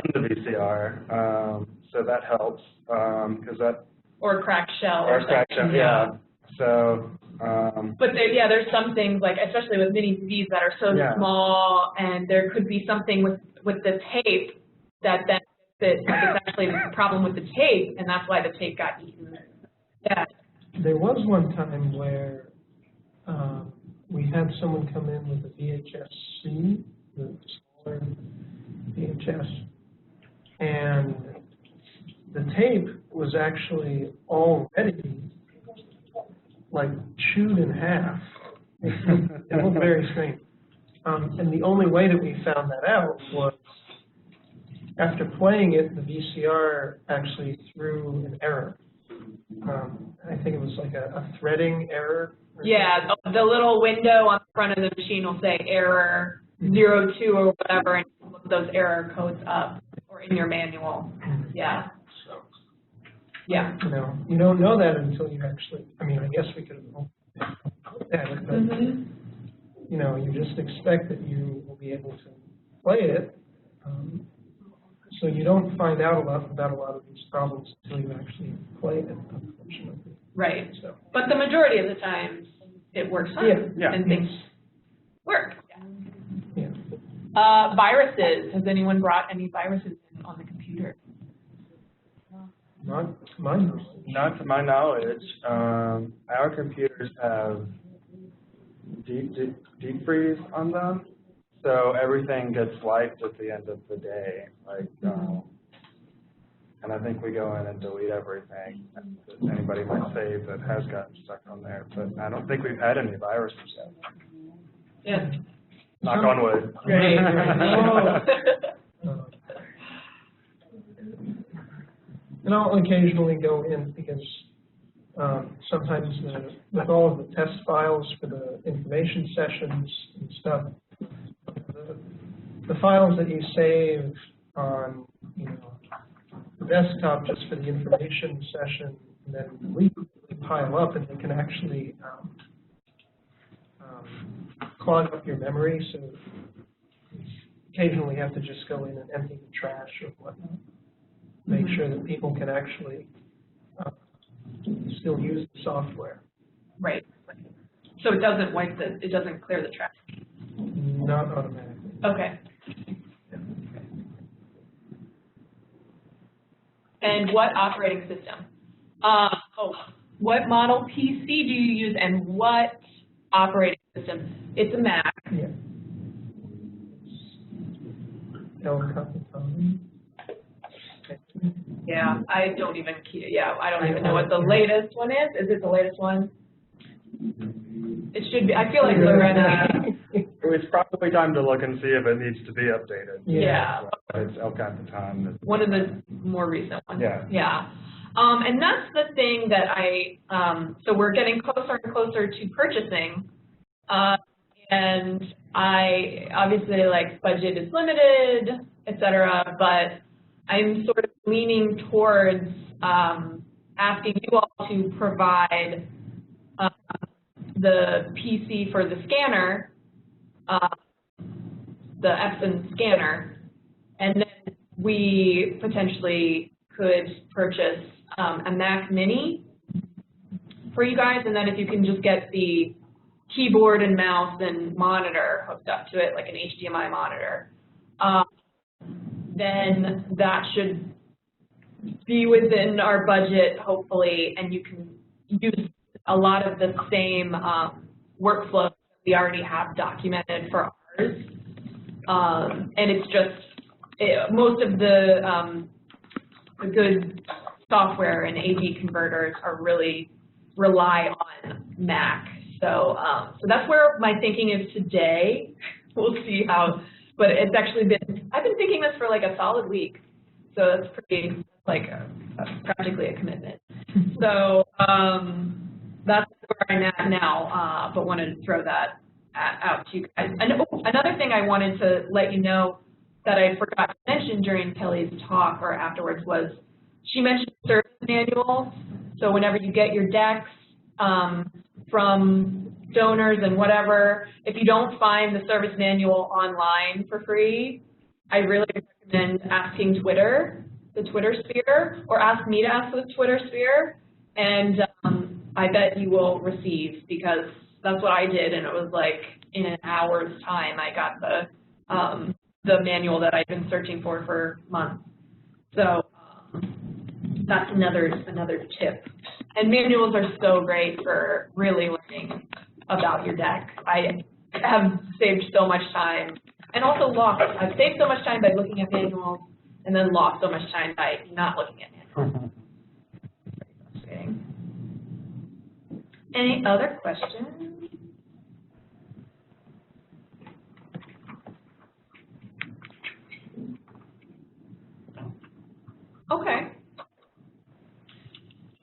in the VCR. So that helps, because that. Or cracked shell. Or cracked shell, yeah. So. But there's some things, like especially with mini CDs that are so small, and there could be something with the tape that it's actually a problem with the tape, and that's why the tape got eaten. Yeah. There was one time where we had someone come in with a VHS-C, the smaller VHS, and the tape was actually already like chewed in half. It looked very strange. And the only way that we found that out was after playing it, the VCR actually threw an error. I think it was like a threading error. Yeah, the little window on the front of the machine will say error 02 or whatever, and you look those error codes up or in your manual. Yeah. So, yeah. You don't know that until you actually, I mean, I guess we could have looked at it, but, you just expect that you will be able to play it. So you don't find out about a lot of these problems until you actually play it, unfortunately. Right. So. But the majority of the times, it works fine, and things work. Yeah. Viruses. Has anyone brought any viruses in on the computer? Not to my knowledge. Not to my knowledge. Our computers have deep freeze on them. So everything gets wiped at the end of the day, and I think we go in and delete everything that anybody might save that has gotten stuck on there. But I don't think we've had any viruses yet. Yeah. Knock on wood. And I'll occasionally go in because sometimes with all of the test files for the information sessions and stuff, the files that you save on the desktop just for the information session, and then we pile up, and they can actually clog up your memory. So occasionally you have to just go in and empty the trash or whatnot. Make sure that people can actually still use the software. Right. So it doesn't it doesn't clear the trash. Not automatically. Okay. And what operating system? What model PC do you use, and what operating system? It's a Mac. Yeah. El Capitan. Yeah, I don't even know what the latest one is. Is it the latest one? It should be. I feel like Lorena. It's probably time to look and see if it needs to be updated. Yeah. It's at the time. One of the more recent ones. Yeah. Yeah. And that's the thing that so we're getting closer and closer to purchasing. And I obviously, like, budget is limited, et cetera, but I'm sort of leaning towards asking you all to provide the PC for the scanner, the Epson scanner, and then we potentially could purchase a Mac Mini for you guys, and then if you can just get the keyboard and mouse and monitor hooked up to it, like an HDMI monitor, then that should be within our budget, hopefully, and you can use a lot of the same workflows we already have documented for ours. And it's just, most of the good software and AV converters are really rely on Mac. So that's where my thinking is today. We'll see how, but it's actually been, I've been thinking this for like a solid week. So that's pretty, like, practically a commitment. So that's where I'm at now, but wanted to throw that out to you guys. And another thing I wanted to let you know that I forgot to mention during Kelly's talk or afterwards was she mentioned service manuals. So whenever you get your decks from donors and whatever, if you don't find the service manual online for free, I really recommend asking Twitter, the Twitter sphere, or ask me to ask the Twitter sphere, and I bet you will receive, because that's what I did, and it was like in an hour's time I got the manual that I've been searching for months. So that's another tip. And manuals are so great for really learning about your deck. I have saved so much time, and also lost. I've saved so much time by looking at manuals, and then lost so much time by not looking at manuals. Frustrating. Any other questions? Okay.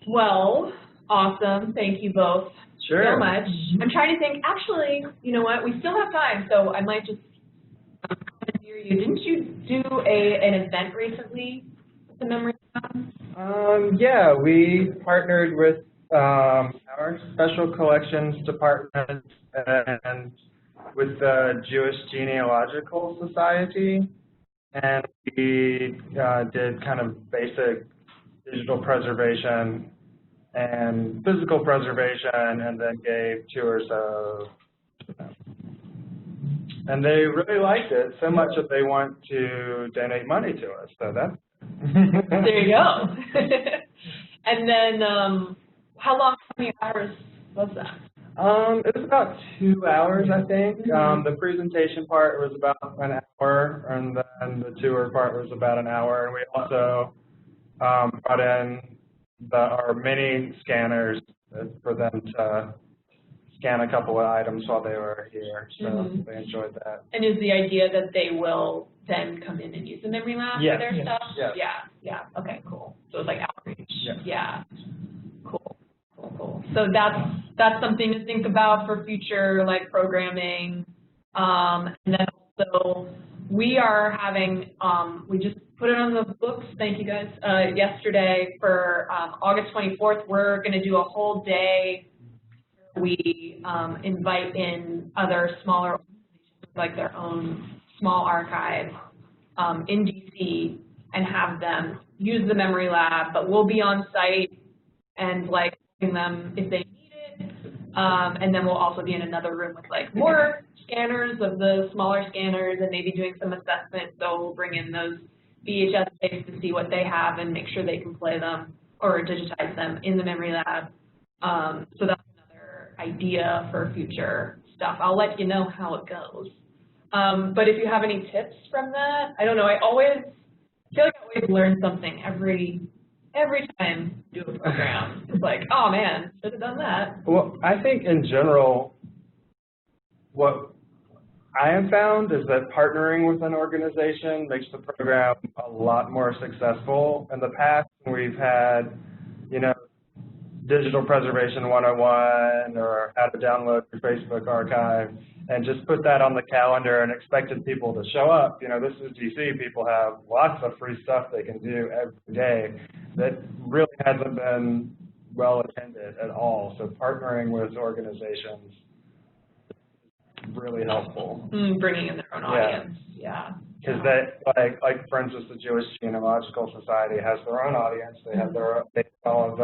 Well, awesome. Thank you both so much. I'm trying to think, actually, you know what? We still have time, so I might just hear you. Didn't you do an event recently with the Memory Lab? Yeah, we partnered with our Special Collections Department and with the Jewish Genealogical Society, and we did kind of basic digital preservation and physical preservation, and then gave tours of them. And they really liked it so much that they want to donate money to us. So that's there you go. And then, how many hours was that? It was about 2 hours, I think. The presentation part was about an hour, and then the tour part was about an hour. And we also brought in our mini scanners for them to scan a couple of items while they were here, so they enjoyed that. And is the idea that they will then come in and use the Memory Lab for their stuff? Yes. Yeah. Okay, cool. So it's like outreach. Yes. Yeah. Cool. So that's something to think about for future, like, programming. And then also we are having, we just put it on the books, thank you guys, yesterday for August 24th. We're going to do a whole day. We invite in other smaller organizations, like their own small archive in DC, and have them use the Memory Lab, but we'll be on site and, like, them if they need it, and then we'll also be in another room with, like, more scanners of the smaller scanners, and maybe doing some assessment. So we'll bring in those VHS tapes to see what they have and make sure they can play them or digitize them in the Memory Lab. So that's another idea for future stuff. I'll let you know how it goes. But if you have any tips from that, I don't know. I feel like I always learn something every time I do a program. It's like, oh man, should have done that. Well, I think in general, what I have found is that partnering with an organization makes the program a lot more successful. In the past, we've had, you know, Digital Preservation 101 or how to download your Facebook archive and just put that on the calendar and expected people to show up. You know, this is DC. People have lots of free stuff they can do every day that really hasn't been well attended at all. So partnering with organizations is really helpful. Bringing in their own audience, yeah. Because like for instance, the Jewish Genealogical Society has their own audience. They have all of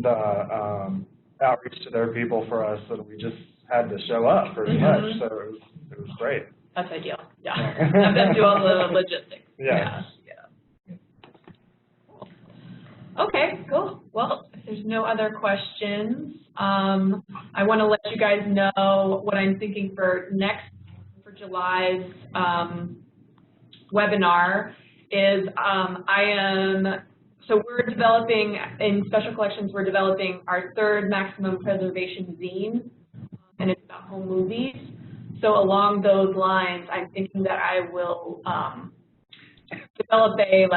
the outreach to their people for us, so we just had to show up pretty much. So it was great. That's ideal. Yeah. Have them do all the logistics. Yeah. Cool. Okay, cool. Well, if there's no other questions, I want to let you guys know what I'm thinking for July's webinar is so we're developing, in Special Collections, we're developing our third maximum preservation zine, and it's about home movies. So along those lines, I'm thinking that I will develop a,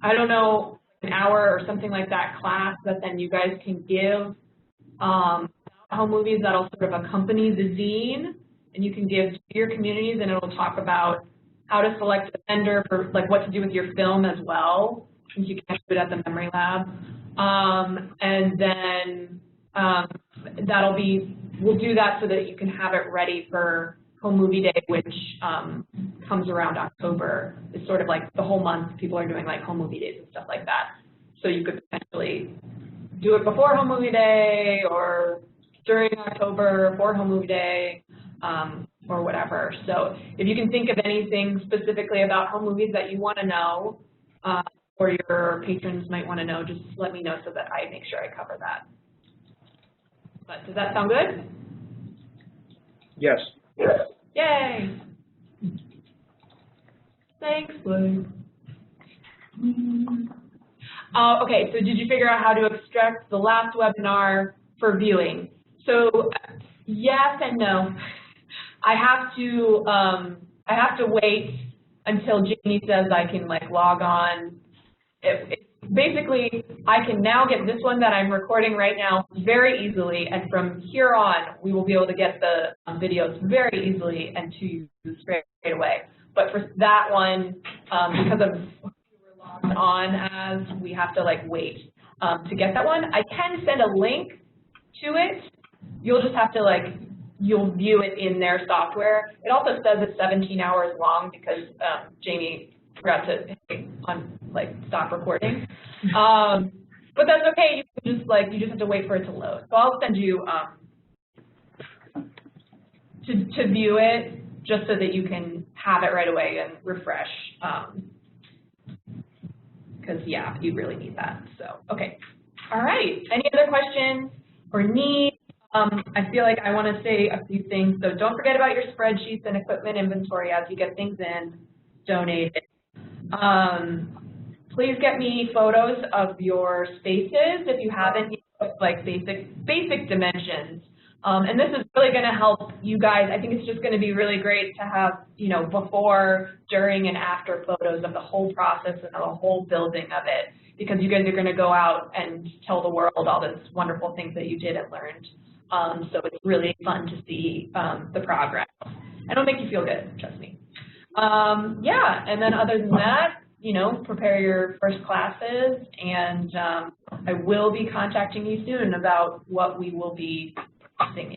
I don't know, an hour or something like that class that then you guys can give home movies that'll sort of accompany the zine, and you can give to your communities, and it'll talk about how to select a vendor for, what to do with your film as well, since you can't do it at the Memory Lab. And then we'll do that so that you can have it ready for Home Movie Day, which comes around October. It's sort of like the whole month people are doing Home Movie Days and stuff like that. So you could potentially do it before Home Movie Day or during October for Home Movie Day or whatever. So if you can think of anything specifically about home movies that you want to know, or your patrons might want to know, just let me know so that I make sure I cover that. But does that sound good? Yes. Yes. Yay! Thanks, Blake. Okay, so did you figure out how to extract the last webinar for viewing? So yes and no. I have to wait until Jamie says I can log on. Basically, I can now get this one that I'm recording right now very easily, and from here on, we will be able to get the videos very easily and to you straight away. But for that one, because of who we're logged on as, we have to wait to get that one. I can send a link to it. You'll just have to you'll view it in their software. It also says it's 17 hours long because Jamie forgot to hit on stop recording. But that's okay. You can just you just have to wait for it to load. So I'll send you to view it just so that you can have it right away and refresh. Because yeah, you really need that. So okay. All right. Any other questions or needs? I feel like I want to say a few things. So don't forget about your spreadsheets and equipment inventory as you get things in, donate it. Please get me photos of your spaces if you haven't, basic dimensions. And this is really going to help you guys. I think it's just going to be really great to have, before, during, and after photos of the whole process and the whole building of it, because you guys are going to go out and tell the world all those wonderful things that you did and learned. So it's really fun to see the progress. And it'll make you feel good, trust me. Yeah, and then other than that, prepare your first classes, and I will be contacting you soon about what we will be producing.